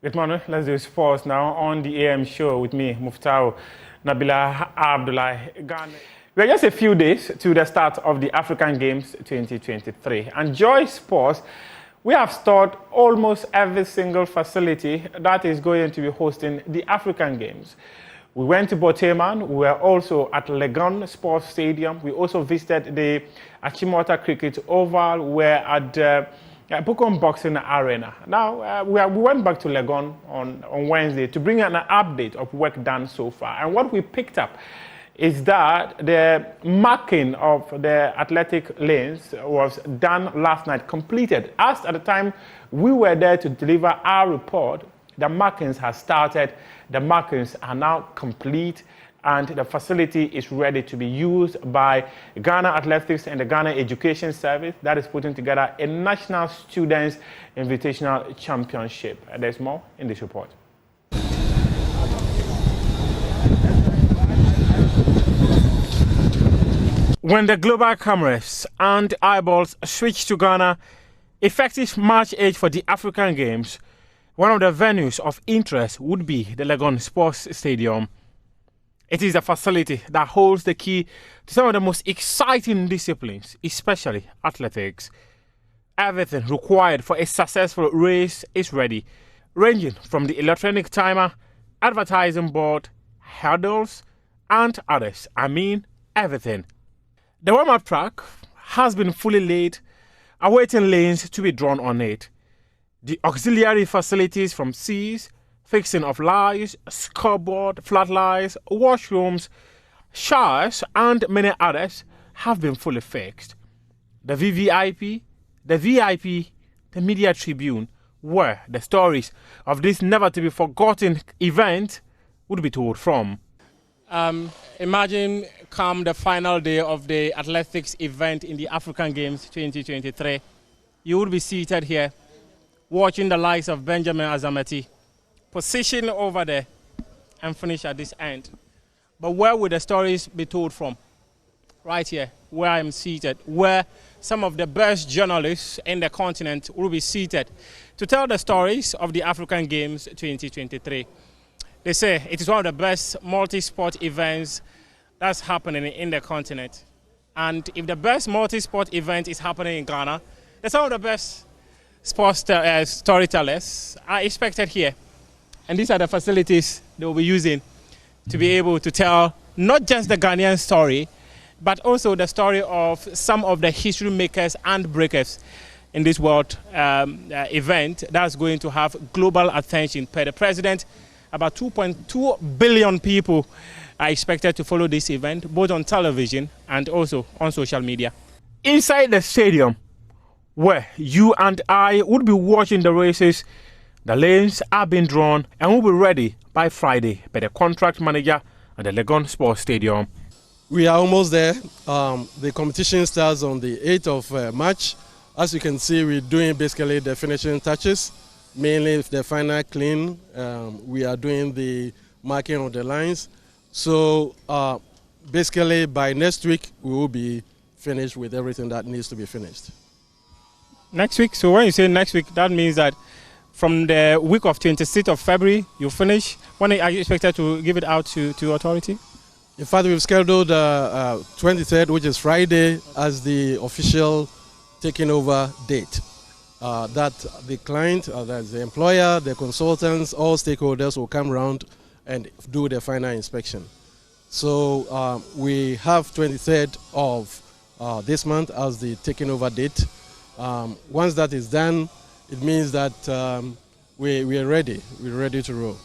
Good morning. Let's do sports now on the AM show with me, Muftau Nabila Abdullah. We're just a few days to the start of the African Games 2023. And Joy Sports, we have stored almost every single facility that is going to be hosting the African Games. We went to Borteyman. We were also at Legon Sports Stadium. We also visited the Achimota Cricket Oval. We're at Bukom Boxing Arena. Now, we went back to Legon on Wednesday to bring an update of work done so far. And what we picked up is that the marking of the athletic lanes was done last night, completed. As at the time we were there to deliver our report, the markings have started, the markings are now complete, and the facility is ready to be used by Ghana Athletics and the Ghana Education Service that is putting together a National Students Invitational Championship. There's more in this report. When the global cameras and eyeballs switch to Ghana, effective March 8 for the African Games, one of the venues of interest would be the Legon Sports Stadium. It is the facility that holds the key to some of the most exciting disciplines, especially athletics. Everything required for a successful race is ready, ranging from the electronic timer, advertising board, hurdles, and others. I mean, everything. The warm-up track has been fully laid, awaiting lanes to be drawn on it. The auxiliary facilities from seats, fixing of lights, scoreboard, floodlights, washrooms, showers, and many others have been fully fixed. The VVIP, the VIP, the media tribune, where the stories of this never-to-be-forgotten event would be told from. Imagine come the final day of the athletics event in the African Games 2023. You would be seated here, watching the likes of Benjamin Azamati, position over there and finish at this end. But where would the stories be told from? Right here, where I am seated, where some of the best journalists in the continent will be seated to tell the stories of the African Games 2023. They say it is one of the best multi-sport events that's happening in the continent. And if the best multi-sport event is happening in Ghana, then some of the best sports storytellers are expected here. And these are the facilities they will be using to be able to tell not just the Ghanaian story, but also the story of some of the history makers and breakers in this world event that's going to have global attention. Per the president, about 2.2 billion people are expected to follow this event, both on television and also on social media. Inside the stadium, where you and I would be watching the races, the lanes are being drawn and will be ready by Friday by the contract manager at the Legon Sports Stadium. We are almost there. The competition starts on the 8th of March. As you can see, we're doing basically the finishing touches, mainly the final clean. We are doing the marking of the lines. So basically by next week, we will be finished with everything that needs to be finished. Next week? So when you say next week, that means that from the week of 26th of February, you finish. When are you expected to give it out to authority? In fact, we've scheduled 23rd, which is Friday, as the official taking over date. That the client, that's the employer, the consultants, all stakeholders will come around and do the final inspection. So we have 23rd of this month as the taking over date. Once that is done, it means that we are ready. We're ready to roll.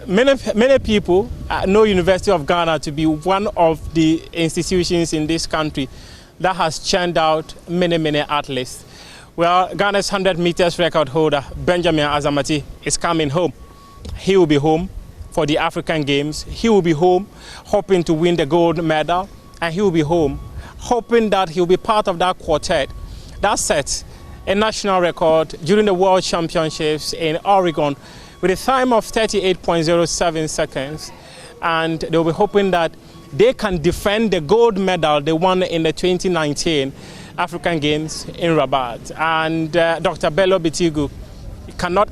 Many people know University of Ghana to be one of the institutions in this country that has churned out many athletes. Well, Ghana's 100 meters record holder, Benjamin Azamati, is coming home. He will be home for the African Games. He will be home hoping to win the gold medal, and he will be home hoping that he will be part of that quartet that sets a national record during the World Championships in Oregon with a time of 38.07 seconds. And they'll be hoping that they can defend the gold medal they won in the 2019 African Games in Rabat. And Dr. Bello Bitigu cannot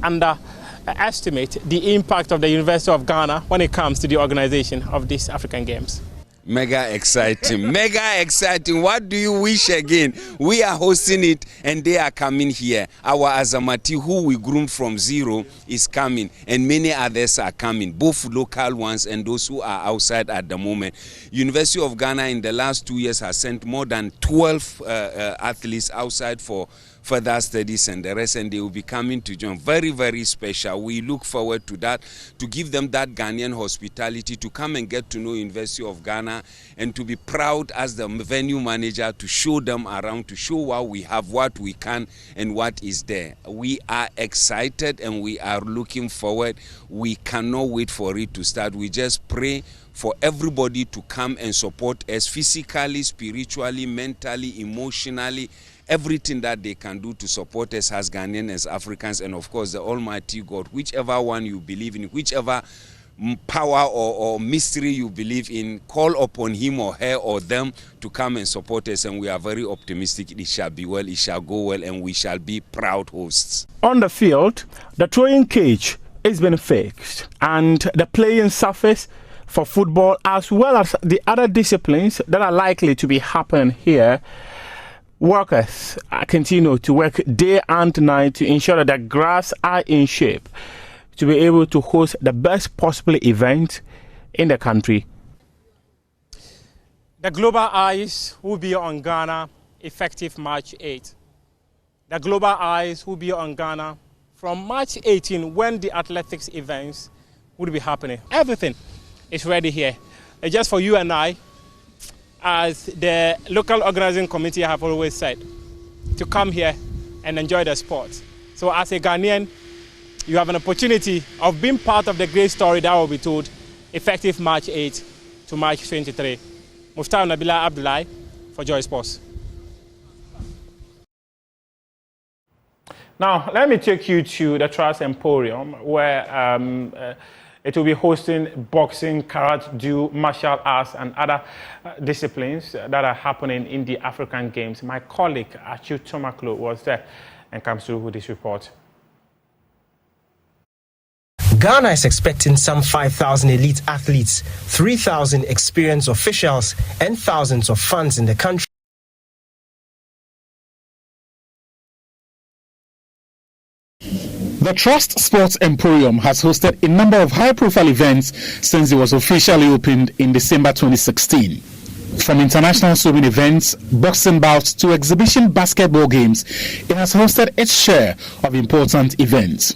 estimate the impact of the University of Ghana when it comes to the organization of these African Games? Mega exciting, mega exciting. What do you wish again? We are hosting it and they are coming here. Our Azamati, who we groomed from zero, is coming, and many others are coming, both local ones and those who are outside at the moment. University of Ghana in the last 2 years has sent more than 12 athletes outside for further studies and the rest, and they will be coming to join. Very, very special. We look forward to that, to give them that Ghanaian hospitality, to come and get to know University of Ghana, and to be proud as the venue manager to show them around, to show what we have, what we can, and what is there. We are excited and we are looking forward. We cannot wait for it to start. We just pray for everybody to come and support us physically, spiritually, mentally, emotionally, everything that they can do to support us as Ghanaians, as Africans, and of course the Almighty God, whichever one you believe in, whichever power or mystery you believe in, call upon him or her or them to come and support us, and we are very optimistic it shall be well, it shall go well, and we shall be proud hosts. On the field, the throwing cage is being fixed, and the playing surface for football, as well as the other disciplines that are likely to be happening here, workers continue to work day and night to ensure that the grass are in shape to be able to host the best possible event in the country. The global eyes will be on Ghana effective March 8. The global eyes will be on Ghana from March 18 when the athletics events will be happening. Everything is ready here. It's just for you and I, as the local organizing committee have always said, to come here and enjoy the sport. So as a Ghanaian, you have an opportunity of being part of the great story that will be told effective March 8 to March 23. Muftar Nabila Abdullahi for Joy Sports. Now, let me take you to the Trust Emporium, where it will be hosting boxing, karate, martial arts, and other disciplines that are happening in the African Games. My colleague, Achu Tomaklo, was there and comes through with this report. Ghana is expecting some 5,000 elite athletes, 3,000 experienced officials, and thousands of fans in the country. The Trust Sports Emporium has hosted a number of high-profile events since it was officially opened in December 2016. From international swimming events, boxing bouts to exhibition basketball games, it has hosted its share of important events.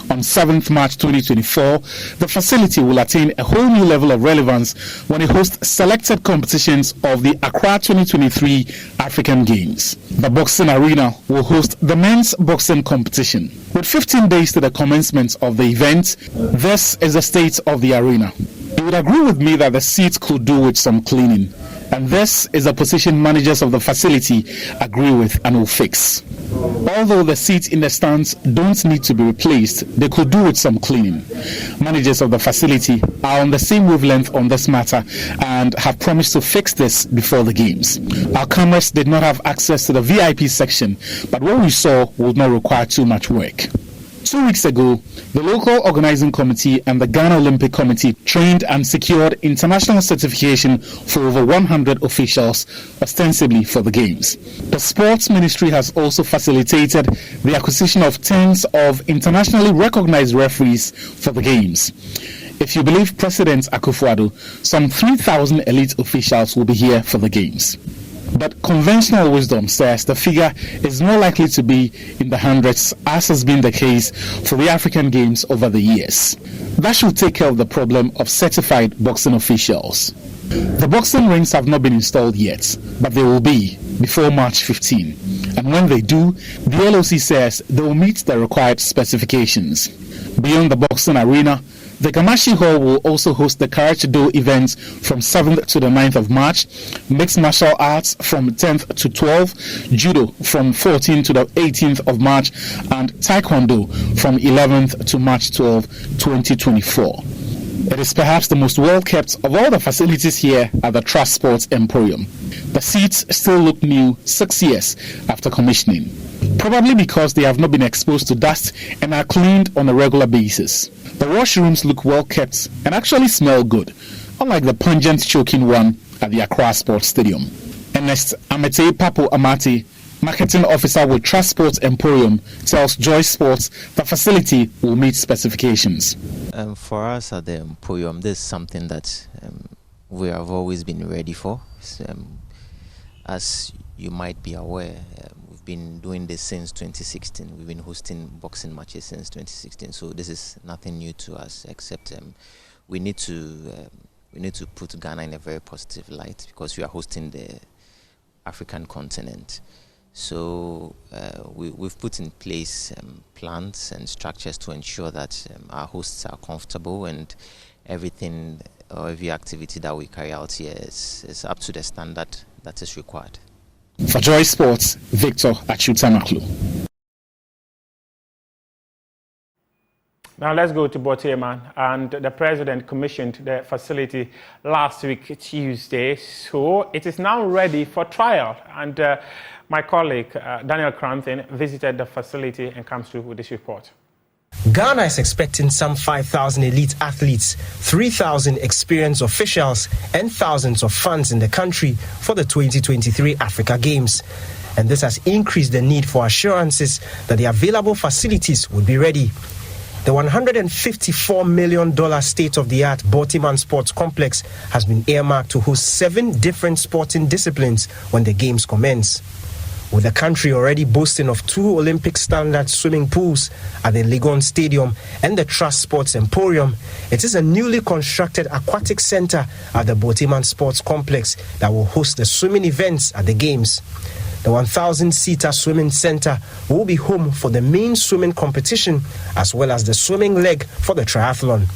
On 7th March 2024, the facility will attain a whole new level of relevance when it hosts selected competitions of the Accra 2023 African Games. The boxing arena will host the men's boxing competition. With 15 days to the commencement of the event, this is the state of the arena. You would agree with me that the seats could do with some cleaning, and this is a position managers of the facility agree with and will fix. Although the seats in the stands don't need to be replaced, they could do with some cleaning. Managers of the facility are on the same wavelength on this matter and have promised to fix this before the games. Our cameras did not have access to the VIP section, but what we saw would not require too much work. 2 weeks ago, the local organizing committee and the Ghana Olympic Committee trained and secured international certification for over 100 officials, ostensibly for the Games. The Sports Ministry has also facilitated the acquisition of tens of internationally recognized referees for the Games. If you believe President Akufo-Addo, some 3,000 elite officials will be here for the Games. But conventional wisdom says the figure is more likely to be in the hundreds, as has been the case for the African Games over the years. That should take care of the problem of certified boxing officials. The boxing rings have not been installed yet, but they will be before March 15. And when they do, the LOC says they will meet the required specifications. Beyond the boxing arena, the Gamashi Hall will also host the Karate Do events from 7th to the 9th of March, mixed martial arts from 10th to 12th, judo from 14th to the 18th of March, and taekwondo from 11th to March 12, 2024. It is perhaps the most well-kept of all the facilities here at the Trust Sports Emporium. The seats still look new 6 years after commissioning. probably because they have not been exposed to dust and are cleaned on a regular basis. The washrooms look well kept and actually smell good, unlike the pungent choking one at the Accra Sports Stadium. Ernest Amete Papo Amati, marketing officer with Trust Sports Emporium, tells Joy Sports the facility will meet specifications. For us at the Emporium, this is something that we have always been ready for. As you might be aware, we've been doing this since 2016. We've been hosting boxing matches since 2016, so this is nothing new to us, except we need to put Ghana in a very positive light because we are hosting the African continent. So we've put in place plans and structures to ensure that our hosts are comfortable and everything or every activity that we carry out here is up to the standard that is required. For Joy Sports, Victor Achutamaklu. Now let's go to Borteyman, and the president commissioned the facility last week, Tuesday, so it is now ready for trial. And my colleague Daniel Crampton visited the facility and comes through with this report. Ghana is expecting some 5,000 elite athletes, 3,000 experienced officials, and thousands of fans in the country for the 2023 Africa Games. And this has increased the need for assurances that the available facilities would be ready. The $154 million state-of-the-art Borteyman Sports Complex has been earmarked to host 7 different sporting disciplines when the Games commence. With the country already boasting of 2 Olympic standard swimming pools at the Legon Stadium and the Trust Sports Emporium, it is a newly constructed aquatic center at the Borteyman Sports Complex that will host the swimming events at the Games. The 1,000-seater swimming center will be home for the main swimming competition as well as the swimming leg for the triathlon.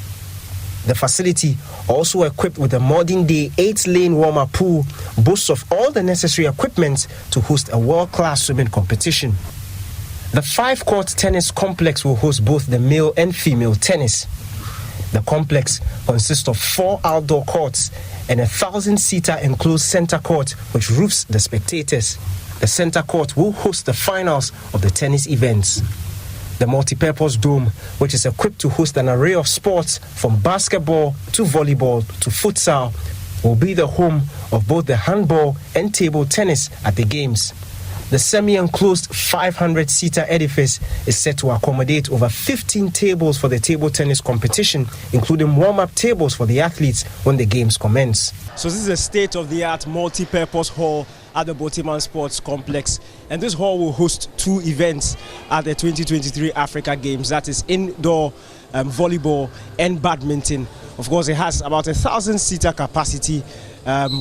The facility, also equipped with a modern-day 8-lane warm-up pool, boasts of all the necessary equipment to host a world-class swimming competition. The 5-court tennis complex will host both the male and female tennis. The complex consists of 4 outdoor courts and a 1,000-seater enclosed center court which roofs the spectators. The center court will host the finals of the tennis events. The multi-purpose dome, which is equipped to host an array of sports from basketball to volleyball to futsal, will be the home of both the handball and table tennis at the Games. The semi-enclosed 500-seater edifice is set to accommodate over 15 tables for the table tennis competition, including warm-up tables for the athletes when the Games commence. So this is a state-of-the-art multi-purpose hall at the Borteyman Sports Complex, and this hall will host 2 events at the 2023 Africa Games, that is indoor volleyball and badminton. Of course, it has about 1,000-seater capacity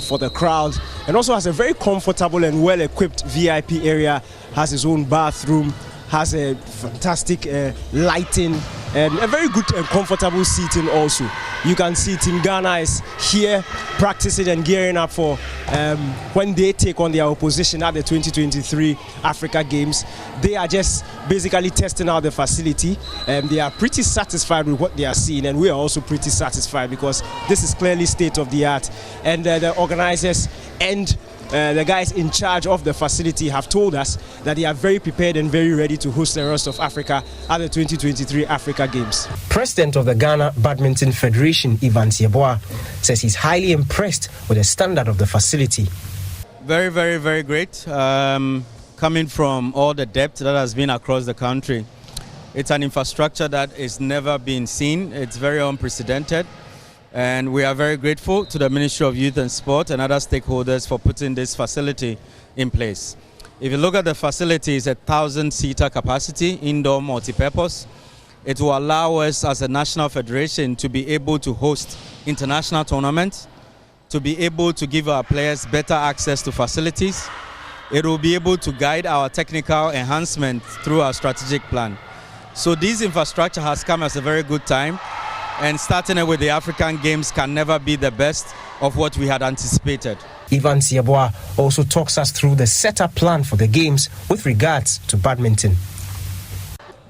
for the crowd, and also has a very comfortable and well-equipped VIP area, has its own bathroom, has a fantastic lighting and a very good and comfortable seating also. You can see Team Ghana is here practicing and gearing up for when they take on their opposition at the 2023 Africa Games. They are just basically testing out the facility, and they are pretty satisfied with what they are seeing, and we are also pretty satisfied because this is clearly state of the art. And the organizers and the guys in charge of the facility have told us that they are very prepared and very ready to host the rest of Africa at the 2023 Africa Games. President of the Ghana Badminton Federation, Ivan Sieboa, says he's highly impressed with the standard of the facility. Very, very, very great. Coming from all the depth that has been across the country, it's an infrastructure that is never been seen. It's very unprecedented. And we are very grateful to the Ministry of Youth and Sport and other stakeholders for putting this facility in place. If you look at the facility, it's 1,000-seater capacity, indoor multi-purpose. It will allow us as a national federation to be able to host international tournaments, to be able to give our players better access to facilities. It will be able to guide our technical enhancement through our strategic plan. So this infrastructure has come at a very good time. And starting it with the African Games can never be the best of what we had anticipated. Ivan Sieboa also talks us through the setup plan for the Games with regards to badminton.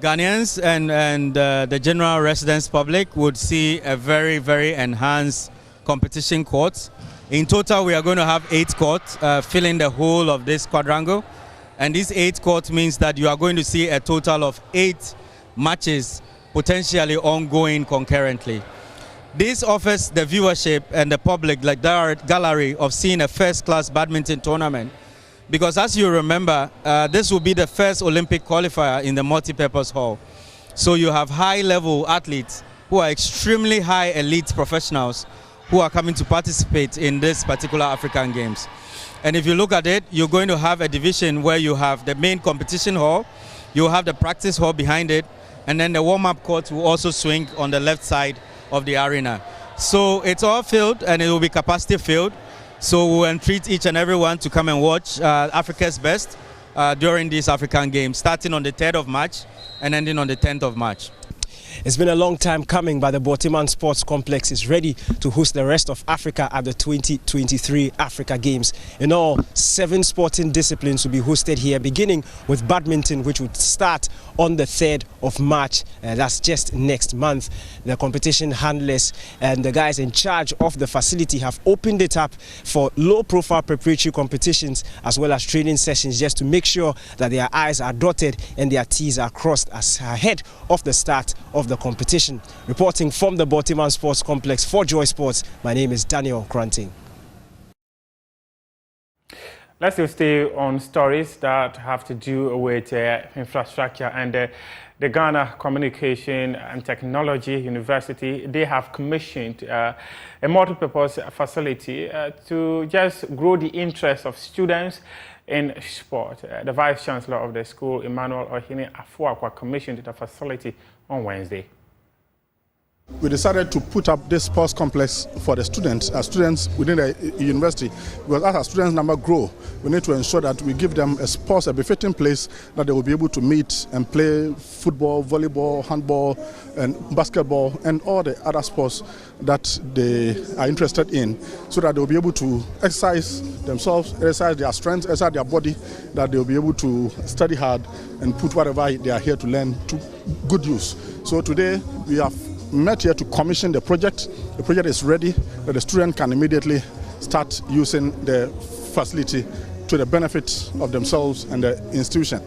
Ghanaians and the general residence public would see a very, very enhanced competition court. In total, we are going to have 8 courts filling the whole of this quadrangle. And this 8 court means that you are going to see a total of 8 matches potentially ongoing concurrently. This offers the viewership and the public like that gallery of seeing a first-class badminton tournament. Because as you remember, this will be the first Olympic qualifier in the multi-purpose hall. So you have high-level athletes who are extremely high elite professionals who are coming to participate in this particular African Games. And if you look at it, you're going to have a division where you have the main competition hall, you'll have the practice hall behind it, and then the warm-up court will also swing on the left side of the arena. So it's all filled and it will be capacity filled. So we'll entreat each and everyone to come and watch Africa's best during these African Games, starting on the 3rd of March and ending on the 10th of March. It's been a long time coming, but the Borteyman Sports Complex is ready to host the rest of Africa at the 2023 Africa Games. In all, 7 sporting disciplines will be hosted here, beginning with badminton, which would start on the 3rd of March. That's just next month. The competition handlers and the guys in charge of the facility have opened it up for low-profile preparatory competitions as well as training sessions, just to make sure that their I's are dotted and their T's are crossed as ahead of the start of the competition. Reporting from the Borteyman Sports Complex for Joy Sports, my name is Daniel Granting. Let's still stay on stories that have to do with infrastructure and the Ghana Communication and Technology University. They have commissioned a multi-purpose facility to just grow the interest of students in sport. The Vice Chancellor of the school, Emmanuel Ohene Afuakwa, commissioned the facility on Wednesday. We decided to put up this sports complex for the students, students within the university, because as our students' number grow, we need to ensure that we give them a befitting place that they will be able to meet and play football, volleyball, handball, and basketball, and all the other sports that they are interested in, so that they will be able to exercise themselves, exercise their strength, exercise their body, that they will be able to study hard and put whatever they are here to learn to good use. So today we have met here to commission the project. The project is ready, that the student can immediately start using the facility to the benefit of themselves and the institution.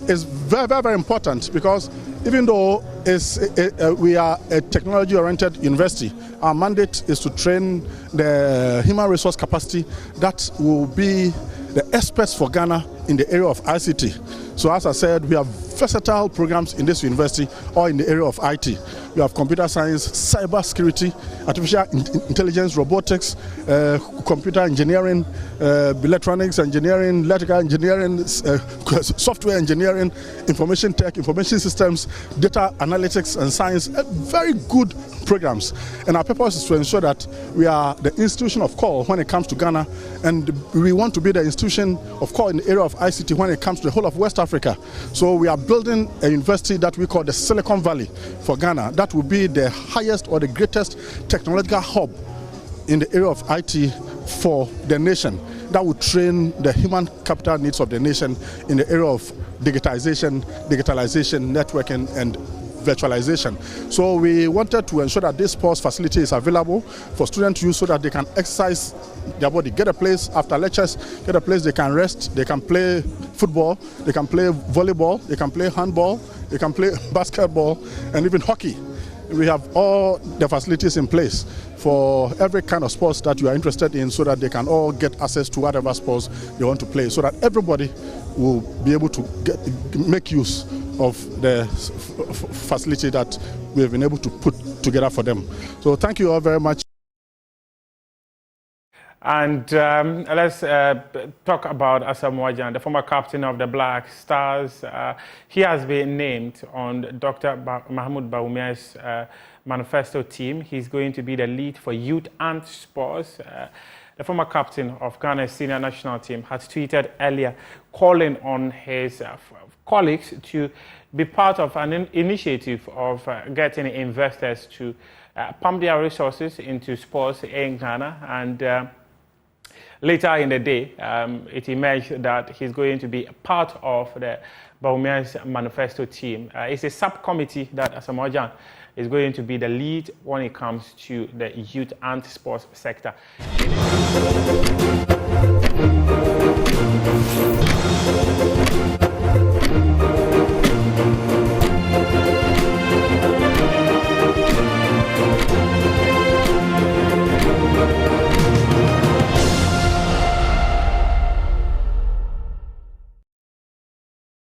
It's very, very, very important, because even though we are a technology-oriented university, our mandate is to train the human resource capacity that will be the experts for Ghana in the area of ICT. So as I said, we have versatile programs in this university or in the area of IT. We have computer science, cyber security, artificial intelligence, robotics, computer engineering, electronics engineering, electrical engineering, software engineering, information tech, information systems, data analytics and science. Very good programs. And our purpose is to ensure that we are the institution of call when it comes to Ghana, and we want to be the institution of call in the area of ICT when it comes to the whole of West Africa. So we are building a university that we call the Silicon Valley for Ghana. That will be the highest or the greatest technological hub in the area of IT for the nation, that will train the human capital needs of the nation in the area of digitalization, networking, and virtualization. So we wanted to ensure that this sports facility is available for students to use, so that they can exercise their body, get a place after lectures, get a place they can rest, they can play football, they can play volleyball, they can play handball, they can play basketball, and even hockey. We have all the facilities in place for every kind of sports that you are interested in, so that they can all get access to whatever sports they want to play, so that everybody will be able to make use of the facility that we have been able to put together for them. So thank you all very much. And let's talk about Asamoah Gyan, the former captain of the Black Stars. He has been named on Dr. Mahmoud Bawumia's manifesto team. He's going to be the lead for youth and sports. The former captain of Ghana's senior national team had tweeted earlier calling on his colleagues to be part of an initiative of getting investors to pump their resources into sports in Ghana. And later in the day, it emerged that he's going to be part of the Bawumia's manifesto team. It's a subcommittee that Asamoah Gyan is going to be the lead when it comes to the youth and sports sector.